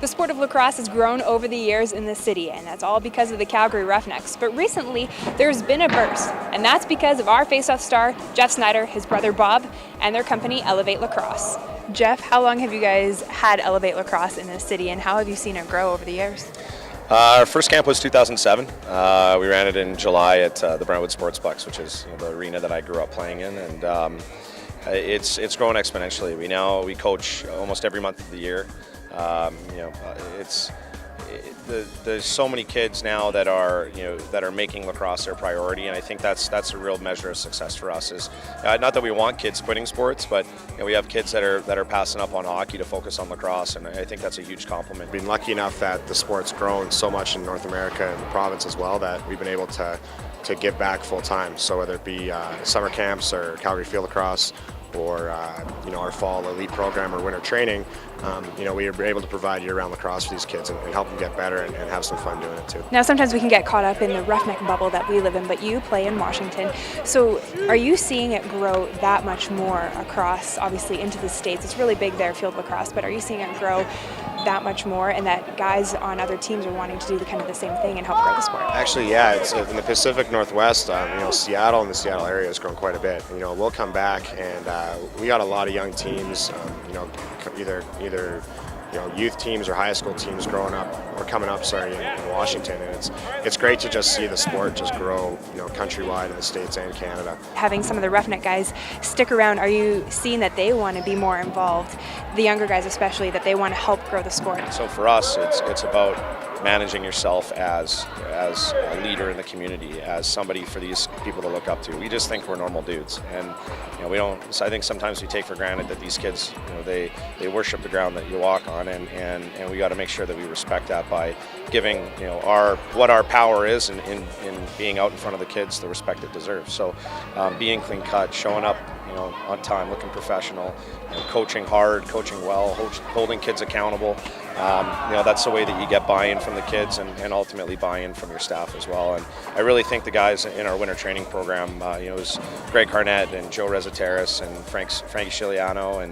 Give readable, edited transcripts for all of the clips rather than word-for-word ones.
The sport of lacrosse has grown over the years in the city, and that's all because of the Calgary Roughnecks. But recently, there's been a burst, and that's because of our face-off star, Jeff Snyder, his brother Bob, and their company, ELEV8 Lacrosse. Jeff, how long have you guys had ELEV8 Lacrosse in the city, and how have you seen it grow over the years? Our first camp was 2007. We ran it in July at the Brentwood Sportsplex, which is the arena that I grew up playing in, and it's grown exponentially. We coach almost every month of the year. There's so many kids now that are making lacrosse their priority, and I think that's a real measure of success for us. Is not that we want kids quitting sports, but we have kids that are passing up on hockey to focus on lacrosse, and I think that's a huge compliment. We've been lucky enough that the sport's grown so much in North America and the province as well that we've been able to give back full time. So whether it be summer camps or Calgary Field Lacrosse, or our fall elite program or winter training, we are able to provide year-round lacrosse for these kids and help them get better and have some fun doing it too. Now sometimes we can get caught up in the roughneck bubble that we live in, but you play in Washington. So are you seeing it grow that much more across, obviously, into the States? It's really big there, field lacrosse, but are you seeing it grow that much more, and that guys on other teams are wanting to do the same thing and help grow the sport? Actually, yeah, it's in the Pacific Northwest. Seattle and the Seattle area has grown quite a bit. We'll come back, and we got a lot of young teams. Either youth teams or high school teams growing up or coming up, in Washington, and it's great to just see the sport just grow, countrywide in the States and Canada. Having some of the roughneck guys stick around, are you seeing that they want to be more involved? The younger guys especially, that they want to help grow the sport. So for us, it's about managing yourself as a leader in the community, as somebody for these people to look up to. We just think we're normal dudes, and we don't. So I think sometimes we take for granted that these kids, they worship the ground that you walk on, and we got to make sure that we respect that by giving what our power is in being out in front of the kids the respect it deserves. So being clean cut, showing up on time, looking professional, coaching hard, coaching well, holding kids accountable. That's the way that you get buy-in from the kids and ultimately buy-in from your staff as well. And I really think the guys in our winter training program, it was Greg Harnett and Joe Rezateris and Frankie Chiliano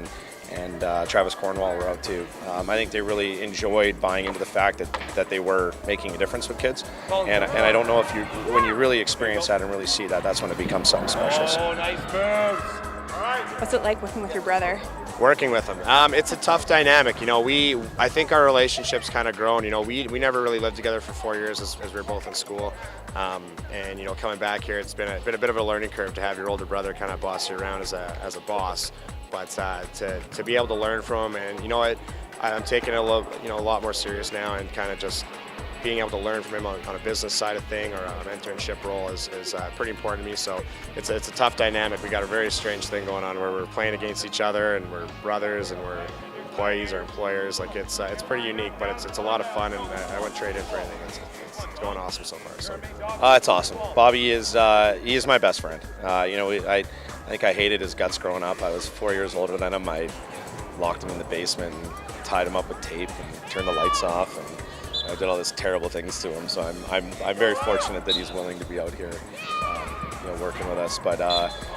and Travis Cornwall were out too. I think they really enjoyed buying into the fact that they were making a difference with kids. And I don't know if when you really experience that and really see that, that's when it becomes something special. Oh, nice moves. What's it like working with your brother? Working with him, it's a tough dynamic. I think our relationship's kind of grown. We never really lived together for 4 years as we were both in school, and coming back here, it's been a bit of a learning curve to have your older brother kind of boss you around as a boss, but to be able to learn from him, and I'm taking it a lot more serious now, and kind of just being able to learn from him on a business side of thing or a mentorship role is pretty important to me. So it's a tough dynamic. We got a very strange thing going on where we're playing against each other, and we're brothers, and we're employees or employers. Like it's pretty unique, but it's a lot of fun, and I wouldn't trade it for anything. It's going awesome so far. So it's awesome. Bobby is he is my best friend. I think I hated his guts growing up. I was 4 years older than him. I locked him in the basement and tied him up with tape and turned the lights off, and I did all these terrible things to him. So I'm very fortunate that he's willing to be out here, working with us. But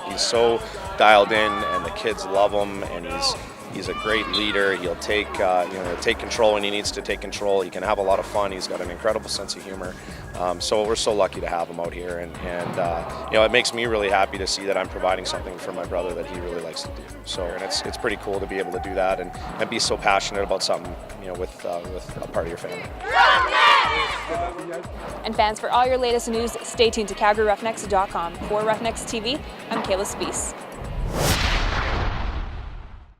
he's so dialed in, and the kids love him, and he's a great leader. He'll take take control when he needs to take control. He can have a lot of fun. He's got an incredible sense of humor. So we're so lucky to have him out here, and it makes me really happy to see that I'm providing something for my brother that he really likes to do. So and it's pretty cool to be able to do that and be so passionate about something with a part of your family. And fans, for all your latest news, stay tuned to CalgaryRoughnecks.com. For Roughnecks TV, I'm Kayla Spees.